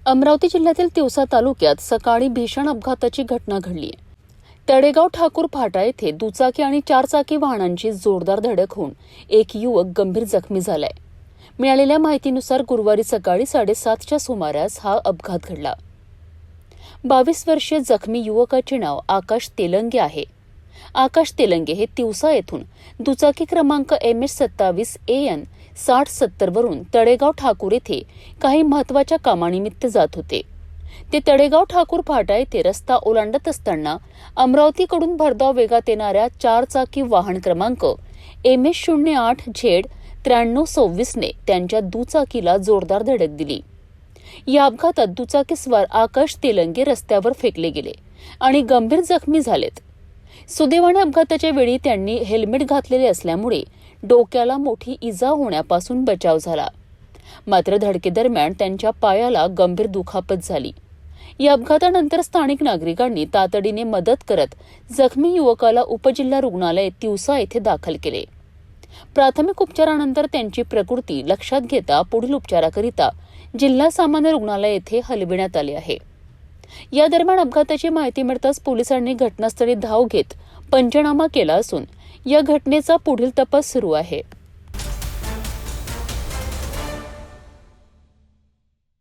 अमरावती जिल्ह्यातील तिवसा तालुक्यात सकाळी भीषण अपघाताची घटना घडली आहे। तळेगाव ठाकूर फाटा येथे दुचाकी आणि चारचाकी वाहनांची जोरदार धडक होऊन एक युवक गंभीर जखमी झालाय। मिळालेल्या माहितीनुसार गुरुवारी सकाळी 7:30च्या सुमारास हा अपघात घडला। 22 वर्षीय जखमी युवकाचे नाव आकाश तेलंगे आहे। आकाश तेलंगे हे तिवसा येथून दुचाकी क्रमांक MS27 AN 6070 वरून तळेगाव ठाकूर येथे काही महत्त्वाच्या कामानिमित्त जात होते। ते तळेगाव ठाकूर फाटा येथे रस्ता ओलांडत असताना अमरावतीकडून भरधाव वेगात येणाऱ्या चारचाकी वाहन क्रमांक MS08Z 9326 ने त्यांच्या दुचाकीला जोरदार धडक दिली। या अपघातात दुचाकीस्वार आकाश तेलंगे रस्त्यावर फेकले गेले आणि गंभीर जखमी झालेत। सुदैवाने अपघाताच्या वेळी त्यांनी हेल्मेट घातलेले असल्यामुळे डोक्याला मोठी इजा होण्यापासून बचाव झाला। मात्र धडकेदरम्यान त्यांच्या पायाला गंभीर दुखापत झाली। या अपघातानंतर स्थानिक नागरिकांनी तातडीने मदत करत जखमी युवकाला उपजिल्हा रुग्णालय तिवसा येथे दाखल केले। प्राथमिक उपचारानंतर त्यांची प्रकृती लक्षात घेता पुढील उपचाराकरिता जिल्हा सामान्य रुग्णालय येथे हलविण्यात आले आहे। या दरम्यान अपघाताची माहिती मिळताच पोलिसांनी घटनास्थळी धाव घेत पंचनामा केला असून या घटनेचा पुढील तपास सुरू आहे।